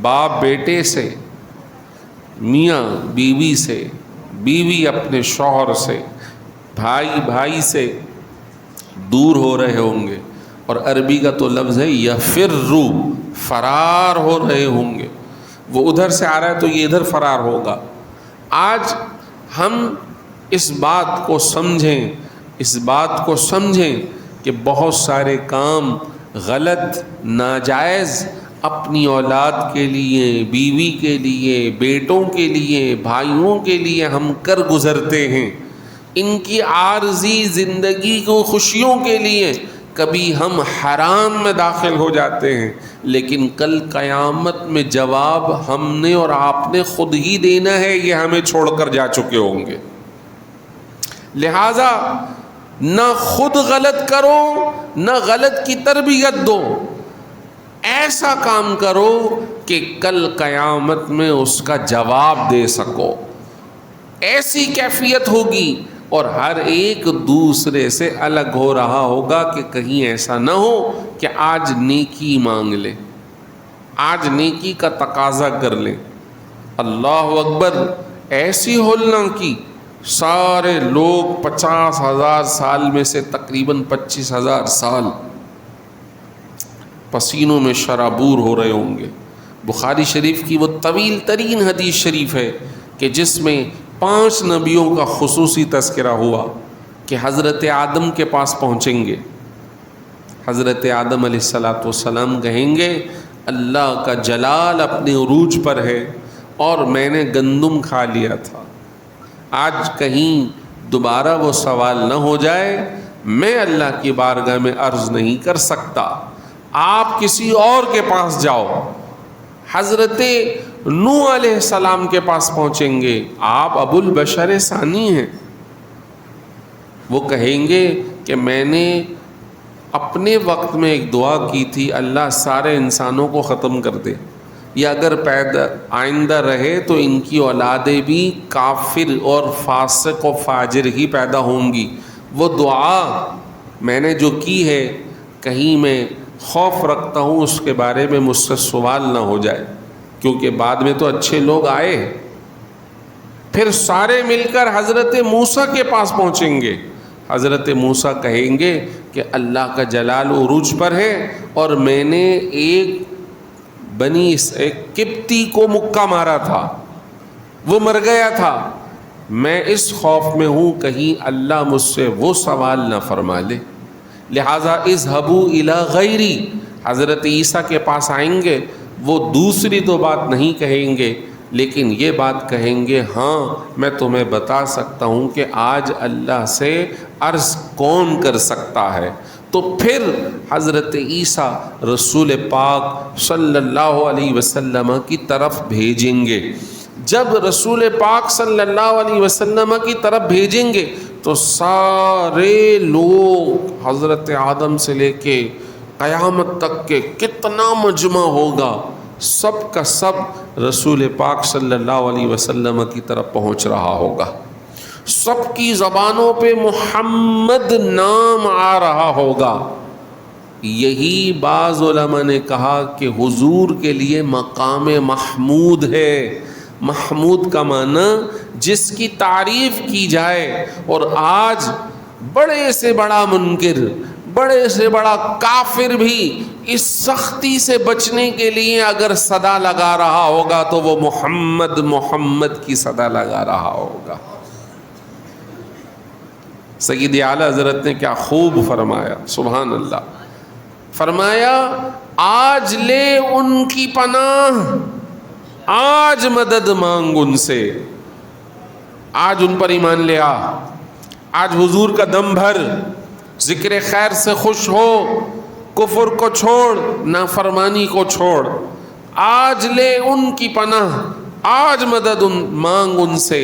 باپ بیٹے سے، میاں بیوی سے، بیوی اپنے شوہر سے، بھائی بھائی سے دور ہو رہے ہوں گے، اور عربی کا تو لفظ ہے یفرو، فرار ہو رہے ہوں گے، وہ ادھر سے آ رہا ہے تو یہ ادھر فرار ہوگا۔ آج ہم اس بات کو سمجھیں، اس بات کو سمجھیں کہ بہت سارے کام غلط، ناجائز اپنی اولاد کے لیے، بیوی کے لیے، بیٹوں کے لیے، بھائیوں کے لیے ہم کر گزرتے ہیں، ان کی عارضی زندگی کو خوشیوں کے لیے کبھی ہم حرام میں داخل ہو جاتے ہیں، لیکن کل قیامت میں جواب ہم نے اور آپ نے خود ہی دینا ہے، یہ ہمیں چھوڑ کر جا چکے ہوں گے۔ لہٰذا نہ خود غلط کرو، نہ غلط کی تربیت دو، ایسا کام کرو کہ کل قیامت میں اس کا جواب دے سکو، ایسی کیفیت ہوگی، اور ہر ایک دوسرے سے الگ ہو رہا ہوگا کہ کہیں ایسا نہ ہو کہ آج نیکی مانگ لے، آج نیکی کا تقاضا کر لے۔ اللہ اکبر، ایسی ہولنا کی سارے لوگ 50,000 سال میں سے تقریباً 25,000 سال پسینوں میں شرابور ہو رہے ہوں گے۔ بخاری شریف کی وہ طویل ترین حدیث شریف ہے کہ جس میں 5 نبیوں کا خصوصی تذکرہ ہوا کہ حضرت آدم کے پاس پہنچیں گے، حضرت آدم علیہ السلام کہیں گے اللہ کا جلال اپنے عروج پر ہے اور میں نے گندم کھا لیا تھا، آج کہیں دوبارہ وہ سوال نہ ہو جائے، میں اللہ کی بارگاہ میں عرض نہیں کر سکتا، آپ کسی اور کے پاس جاؤ۔ حضرت نوح علیہ السلام کے پاس پہنچیں گے، آپ ابو البشر ثانی ہیں، وہ کہیں گے کہ میں نے اپنے وقت میں ایک دعا کی تھی، اللہ سارے انسانوں کو ختم کر دے، یا اگر آئندہ رہے تو ان کی اولادیں بھی کافر اور فاسق و فاجر ہی پیدا ہوں گی، وہ دعا میں نے جو کی ہے کہیں میں خوف رکھتا ہوں اس کے بارے میں مجھ سے سوال نہ ہو جائے، کیونکہ بعد میں تو اچھے لوگ آئے۔ پھر سارے مل کر حضرت موسیٰ کے پاس پہنچیں گے، حضرت موسیٰ کہیں گے کہ اللہ کا جلال عروج پر ہے اور میں نے ایک قبطی کو مکہ مارا تھا، وہ مر گیا تھا، میں اس خوف میں ہوں کہیں اللہ مجھ سے وہ سوال نہ فرما لے، لہٰذا اذهبوا الی غیری، حضرت عیسیٰ کے پاس آئیں گے، وہ دوسری تو بات نہیں کہیں گے لیکن یہ بات کہیں گے، ہاں میں تمہیں بتا سکتا ہوں کہ آج اللہ سے عرض کون کر سکتا ہے۔ تو پھر حضرت عیسیٰ رسول پاک صلی اللہ علیہ وسلم کی طرف بھیجیں گے۔ جب رسول پاک صلی اللہ علیہ وسلم کی طرف بھیجیں گے تو سارے لوگ حضرت آدم سے لے کے قیامت تک کے کتنا مجمع ہوگا، سب کا سب رسول پاک صلی اللہ علیہ وسلم کی طرف پہنچ رہا ہوگا، سب کی زبانوں پہ محمد نام آ رہا ہوگا۔ یہی بعض علماء نے کہا کہ حضور کے لیے مقام محمود ہے۔ محمود کا معنی جس کی تعریف کی جائے، اور آج بڑے سے بڑا منکر، بڑے سے بڑا کافر بھی اس سختی سے بچنے کے لیے اگر صدا لگا رہا ہوگا تو وہ محمد محمد کی صدا لگا رہا ہوگا۔ سید اعلیٰ حضرت نے کیا خوب فرمایا، سبحان اللہ، فرمایا آج لے ان کی پناہ، آج مدد مانگ ان سے، آج ان پر ایمان لے آ، آج حضور کا دم بھر، ذکر خیر سے خوش ہو، کفر کو چھوڑ، نافرمانی کو چھوڑ، آج لے ان کی پناہ، آج مدد مانگ ان سے،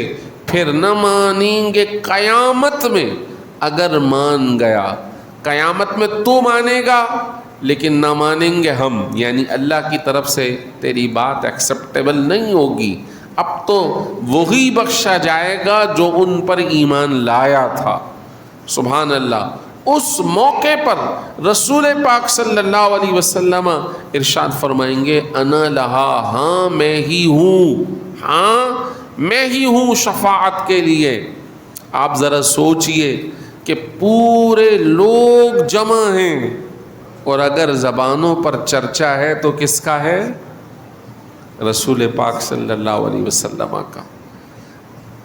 پھر نہ مانیں گے قیامت میں۔ اگر مان گیا قیامت میں تو مانے گا لیکن نہ مانیں گے ہم، یعنی اللہ کی طرف سے تیری بات ایکسیپٹیبل نہیں ہوگی، اب تو وہی بخشا جائے گا جو ان پر ایمان لایا تھا۔ سبحان اللہ۔ اس موقع پر رسول پاک صلی اللہ علیہ وسلم ارشاد فرمائیں گے انا لہا، ہاں میں ہی ہوں، ہاں میں ہی ہوں شفاعت کے لیے۔ آپ ذرا سوچئے کہ پورے لوگ جمع ہیں اور اگر زبانوں پر چرچا ہے تو کس کا ہے؟ رسول پاک صلی اللہ علیہ وسلم کا۔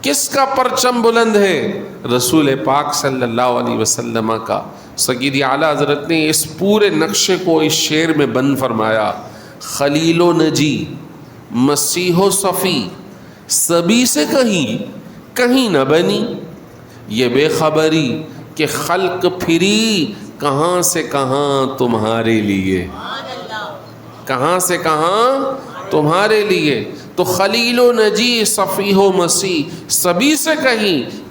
کس کا پرچم بلند ہے؟ رسول پاک صلی اللہ علیہ وسلم کا۔ سید اعلیٰ حضرت نے اس پورے نقشے کو اس شعر میں بند فرمایا، خلیل و نجی، مسیح و صفی، سبھی سے کہیں نہ بنی یہ بے خبری کہ خلق پھری کہاں سے کہاں تمہارے لیے، کہاں سے کہاں تمہارے لیے۔ تو خلیل و نجی، صفی و مسیح، سبھی سے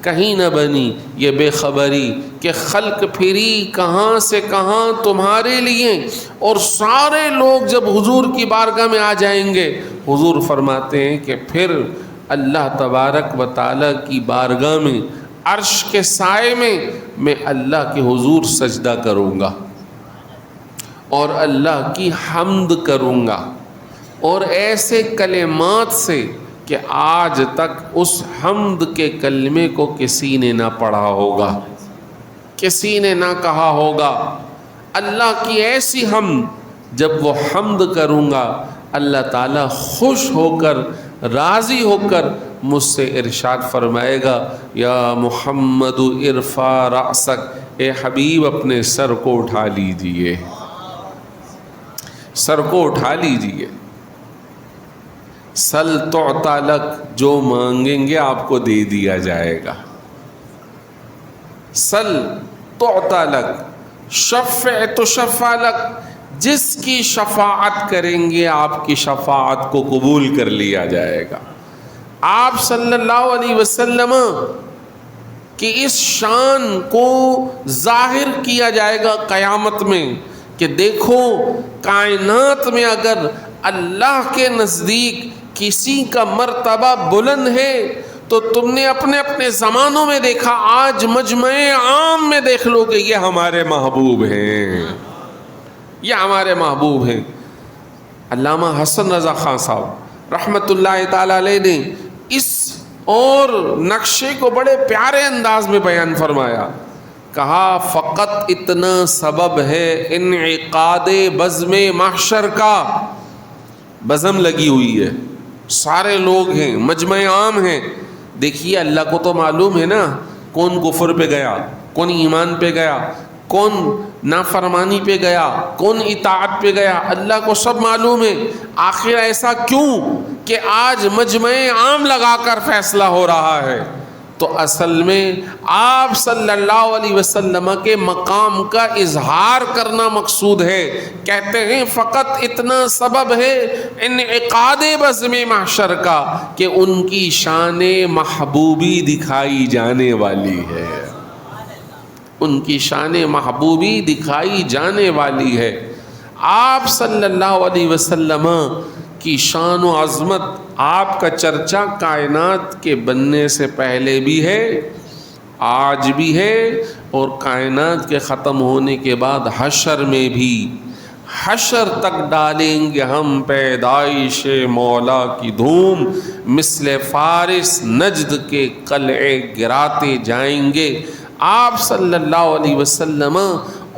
کہیں نہ بنی یہ بے خبری کہ خلق پھری کہاں سے کہاں تمہارے لیے۔ اور سارے لوگ جب حضور کی بارگاہ میں آ جائیں گے، حضور فرماتے ہیں کہ پھر اللہ تبارک و تعالیٰ کی بارگاہ میں عرش کے سائے میں اللہ کے حضور سجدہ کروں گا اور اللہ کی حمد کروں گا، اور ایسے کلمات سے کہ آج تک اس حمد کے کلمے کو کسی نے نہ پڑھا ہوگا، کسی نے نہ کہا ہوگا۔ اللہ کی ایسی حمد، جب وہ حمد کروں گا اللہ تعالیٰ خوش ہو کر، راضی ہو کر مجھ سے ارشاد فرمائے گا یا محمد ارفع رأسک، اے حبیب اپنے سر کو اٹھا لیجئے، سر کو اٹھا لیجئے۔ سل تعطی لک، جو مانگیں گے آپ کو دے دیا جائے گا۔ سل تعطی لک، شفع تشفع لک، جس کی شفاعت کریں گے آپ کی شفاعت کو قبول کر لیا جائے گا۔ آپ صلی اللہ علیہ وسلم کی اس شان کو ظاہر کیا جائے گا قیامت میں کہ دیکھو کائنات میں اگر اللہ کے نزدیک کسی کا مرتبہ بلند ہے تو تم نے اپنے اپنے زمانوں میں دیکھا، آج مجمع عام میں دیکھ لو کہ یہ ہمارے محبوب ہیں، یہ ہمارے محبوب ہیں۔ علامہ حسن رضا خان صاحب رحمۃ اللہ تعالی علیہ نے اس اور نقشے کو بڑے پیارے انداز میں بیان فرمایا، کہا فقط اتنا سبب ہے انعقاد بزم محشر کا، بزم لگی ہوئی ہے، سارے لوگ ہیں، مجمع عام ہیں. دیکھیے اللہ کو تو معلوم ہے نا کون کفر پہ گیا، کون ایمان پہ گیا، کون نافرمانی پہ گیا، کون اطاعت پہ گیا، اللہ کو سب معلوم ہے. آخر ایسا کیوں کہ آج مجمع عام لگا کر فیصلہ ہو رہا ہے؟ تو اصل میں آپ صلی اللہ علیہ وسلم کے مقام کا اظہار کرنا مقصود ہے. کہتے ہیں فقط اتنا سبب ہے انعقاد بزم محشر کا کہ ان کی شان محبوبی دکھائی جانے والی ہے، ان کی شان محبوبی دکھائی جانے والی ہے. آپ صلی اللہ علیہ وسلم کی شان و عظمت، آپ کا چرچا کائنات کے بننے سے پہلے بھی ہے، آج بھی ہے، اور کائنات کے ختم ہونے کے بعد حشر میں بھی. حشر تک ڈالیں گے ہم پیدائش مولا کی دھوم، مثل فارس نجد کے قلعے گراتے جائیں گے. آپ صلی اللہ علیہ وسلم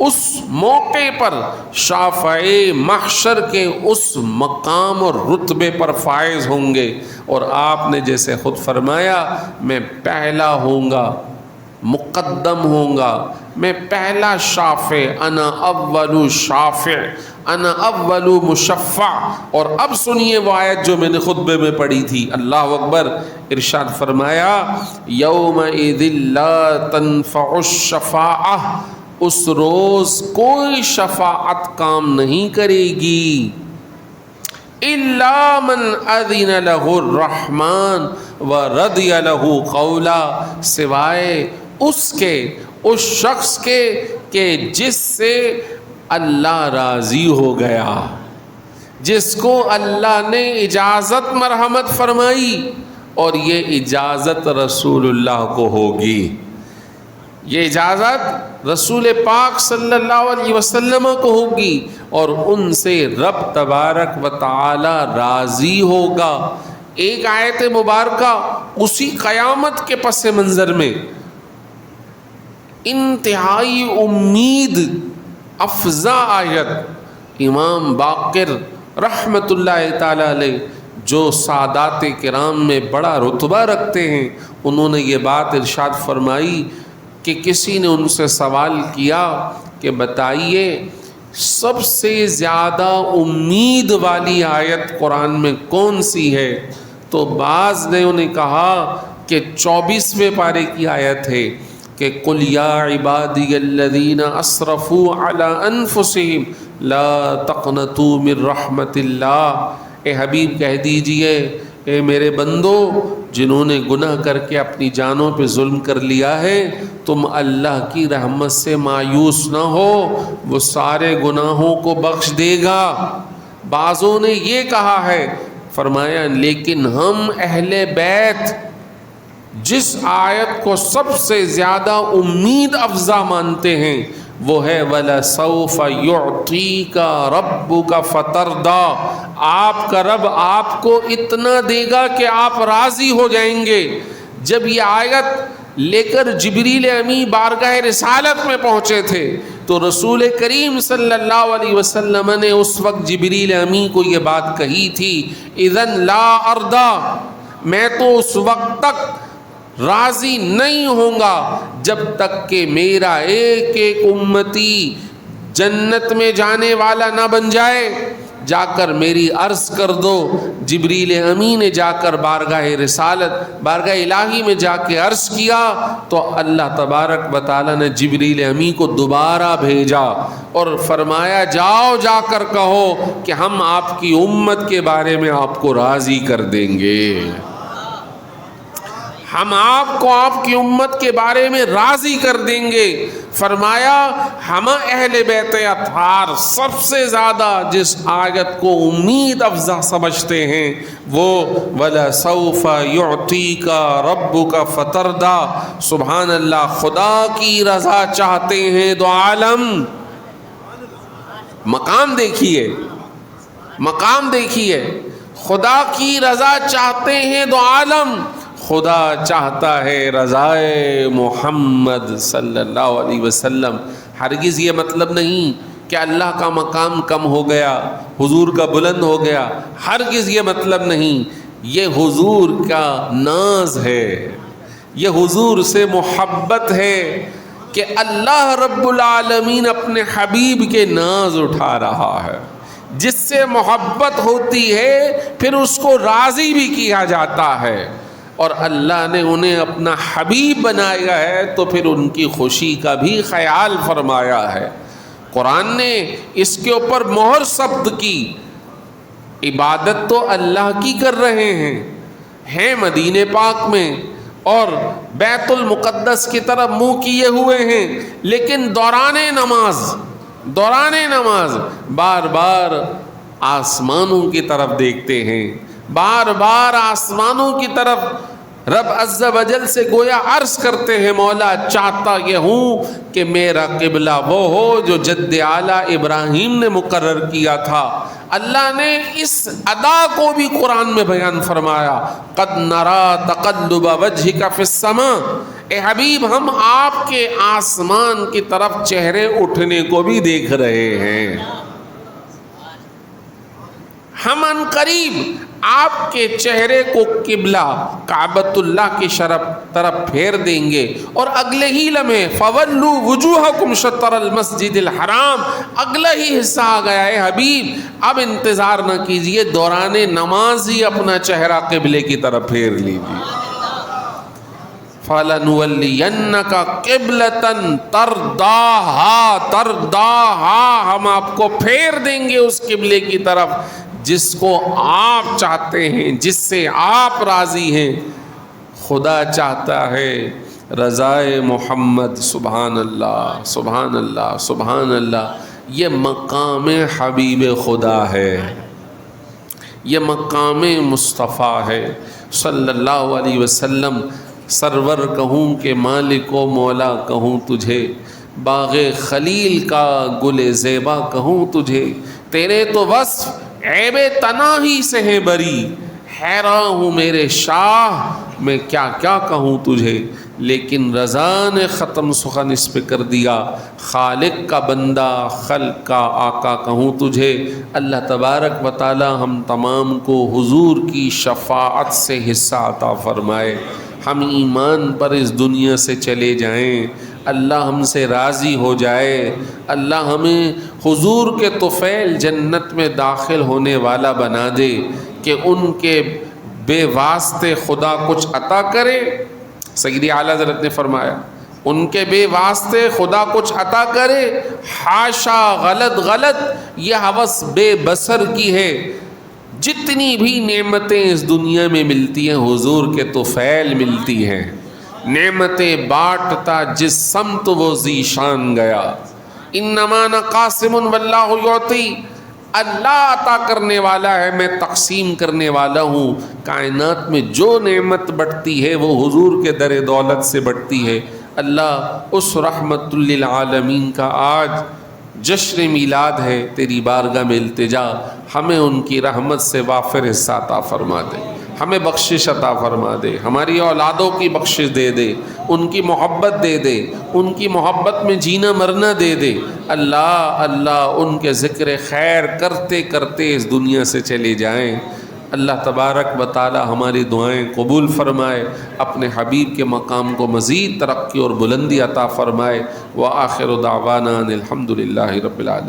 اس موقع پر شافع محشر کے اس مقام اور رتبے پر فائز ہوں گے. اور آپ نے جیسے خود فرمایا میں پہلا ہوں گا، مقدم ہوں گا، میں پہلا شافع، انا اول شافع، انا اول مشفع. اور اب سنیے وہ آیت جو میں نے خطبے میں پڑھی تھی. اللہ اکبر. ارشاد فرمایا یومئذ لا تنفع الشفاعہ، اس روز کوئی شفاعت کام نہیں کرے گی، الا من اذن له الرحمن ورضی له قولا، سوائے اس کے، اس شخص کے کہ جس سے اللہ راضی ہو گیا، جس کو اللہ نے اجازت مرحمت فرمائی. اور یہ اجازت رسول اللہ کو ہوگی، یہ اجازت رسول پاک صلی اللہ علیہ وسلم کو ہوگی، اور ان سے رب تبارک و تعالی راضی ہوگا. ایک آیت مبارکہ اسی قیامت کے پس منظر میں انتہائی امید افزا آیت، امام باقر رحمت اللہ تعالی علیہ جو سادات کرام میں بڑا رتبہ رکھتے ہیں، انہوں نے یہ بات ارشاد فرمائی کہ کسی نے ان سے سوال کیا کہ بتائیے سب سے زیادہ امید والی آیت قرآن میں کون سی ہے؟ تو بعض نے انہیں کہا کہ 24ویں پارے کی آیت ہے کہ قُلْ يَا عِبَادِيَ الَّذِينَ أَسْرَفُوا عَلَىٰ أَنفُسِهِمْ لَا تَقْنَطُوا مِن رَحْمَةِ اللَّهِ. اے حبیب کہہ دیجئے اے میرے بندو جنہوں نے گناہ کر کے اپنی جانوں پہ ظلم کر لیا ہے، تم اللہ کی رحمت سے مایوس نہ ہو، وہ سارے گناہوں کو بخش دے گا. بعضوں نے یہ کہا ہے، فرمایا لیکن ہم اہل بیت جس آیت کو سب سے زیادہ امید افزا مانتے ہیں وہ ہے وَلَسَوْفَ يُعْطِيكَ رَبُّكَ فَتَرْضَىٰ، آپ کا رب آپ کو اتنا دے گا کہ آپ راضی ہو جائیں گے. جب یہ آیت لے کر جبریل امی بارگاہ رسالت میں پہنچے تھے تو رسول کریم صلی اللہ علیہ وسلم نے اس وقت جبریل امی کو یہ بات کہی تھی اذن لا ارضا، میں تو اس وقت تک راضی نہیں ہوں گا جب تک کہ میرا ایک ایک امتی جنت میں جانے والا نہ بن جائے. جا کر میری عرض کر دو. جبریل امی نے جا کر بارگاہ رسالت، بارگاہ الہی میں جا کے عرض کیا تو اللہ تبارک و تعالی نے جبریل امی کو دوبارہ بھیجا اور فرمایا جاؤ جا کر کہو کہ ہم آپ کی امت کے بارے میں آپ کو راضی کر دیں گے، ہم آپ کو آپ کی امت کے بارے میں راضی کر دیں گے. فرمایا ہم اہل بیت اطہار سب سے زیادہ جس آیت کو امید افزا سمجھتے ہیں وہ وَلَسَوْفَ يُعْطِيكَ رَبُّكَ فَتَرْضَىٰ. سبحان اللہ. خدا کی رضا چاہتے ہیں دو عالم. مقام دیکھیے، مقام دیکھیے. خدا کی رضا چاہتے ہیں دو عالم، خدا چاہتا ہے رضائے محمد صلی اللہ علیہ وسلم. ہرگز یہ مطلب نہیں کہ اللہ کا مقام کم ہو گیا، حضور کا بلند ہو گیا. ہرگز یہ مطلب نہیں. یہ حضور کا ناز ہے، یہ حضور سے محبت ہے کہ اللہ رب العالمین اپنے حبیب کے ناز اٹھا رہا ہے۔ جس سے محبت ہوتی ہے پھر اس کو راضی بھی کیا جاتا ہے، اور اللہ نے انہیں اپنا حبیب بنایا ہے تو پھر ان کی خوشی کا بھی خیال فرمایا ہے۔ قرآن نے اس کے اوپر مہر ثبت کی، عبادت تو اللہ کی کر رہے ہیں مدینے پاک میں اور بیت المقدس کی طرف منہ کیے ہوئے ہیں، لیکن دوران نماز بار بار آسمانوں کی طرف دیکھتے ہیں، بار بار آسمانوں کی طرف رب عز و جل سے گویا عرض کرتے ہیں، مولا چاہتا یہ ہوں کہ میرا قبلہ وہ ہو جو جد اعلیٰ ابراہیم نے مقرر کیا تھا۔ اللہ نے اس ادا کو بھی قرآن میں بیان فرمایا، قد نرا تقلب وجہک فی السماء، اے حبیب ہم آپ کے آسمان کی طرف چہرے اٹھنے کو بھی دیکھ رہے ہیں، ہم ان قریب آپ کے چہرے کو قبلہ کعبۃ اللہ کی طرف پھیر دیں گے، اور اگلے ہی لمحے فَوَلُّوا وُجُوهَكُمْ شَطْرَ الْمَسْجِدِ الْحَرَامِ، اگلا ہی حصہ آ گیا ہے حبیب، اب انتظار نہ کیجئے، دوران نماز ہی اپنا چہرہ قبلے کی طرف پھیر لیجئے۔ فَلَنُوَلِّيَنَّكَ قِبْلَةً تَرْضَاهَا، ہم آپ کو پھیر دیں گے اس قبلے کی طرف جس کو آپ چاہتے ہیں، جس سے آپ راضی ہیں۔ خدا چاہتا ہے رضائے محمد، سبحان اللہ سبحان اللہ سبحان اللہ، یہ مقام حبیب خدا ہے، یہ مقام مصطفیٰ ہے صلی اللہ علیہ وسلم۔ سرور کہوں کہ مالک و مولا کہوں تجھے، باغ خلیل کا گل زیبا کہوں تجھے، تیرے تو وصف عیب تناہی سے ہے بری، حیراں ہوں میرے شاہ میں کیا کیا کہوں تجھے۔ لیکن رضا نے ختم سخن اس پہ کر دیا، خالق کا بندہ خلق کا آقا کہوں تجھے۔ اللہ تبارک و تعالی ہم تمام کو حضور کی شفاعت سے حصہ عطا فرمائے، ہم ایمان پر اس دنیا سے چلے جائیں، اللہ ہم سے راضی ہو جائے، اللہ ہمیں حضور کے طفیل جنت میں داخل ہونے والا بنا دے کہ ان کے بے واسطے خدا کچھ عطا کرے۔ سیدی اعلیٰ حضرت نے فرمایا ان کے بے واسطے خدا کچھ عطا کرے، حاشا غلط یہ ہوس بے بصر کی ہے۔ جتنی بھی نعمتیں اس دنیا میں ملتی ہیں حضور کے طفیل ملتی ہیں، نعمتیں بانٹتا جس سمت وہ ذیشان گیا، انما انا قاسم واللہ یعطی، اللہ عطا کرنے والا ہے، میں تقسیم کرنے والا ہوں۔ کائنات میں جو نعمت بڑھتی ہے وہ حضور کے در دولت سے بڑھتی ہے۔ اللہ اس رحمت للعالمین کا آج جشن میلاد ہے، تیری بارگاہ میں التجا، ہمیں ان کی رحمت سے وافر حصہ عطا فرما دے، ہمیں بخشش عطا فرما دے، ہماری اولادوں کی بخشش دے دے، ان کی محبت دے دے، ان کی محبت میں جینا مرنا دے دے۔ اللہ ان کے ذکر خیر کرتے کرتے اس دنیا سے چلے جائیں۔ اللہ تبارک و تعالی ہماری دعائیں قبول فرمائے، اپنے حبیب کے مقام کو مزید ترقی اور بلندی عطا فرمائے۔ وآخر دعوانا الحمد للہ رب العالمین۔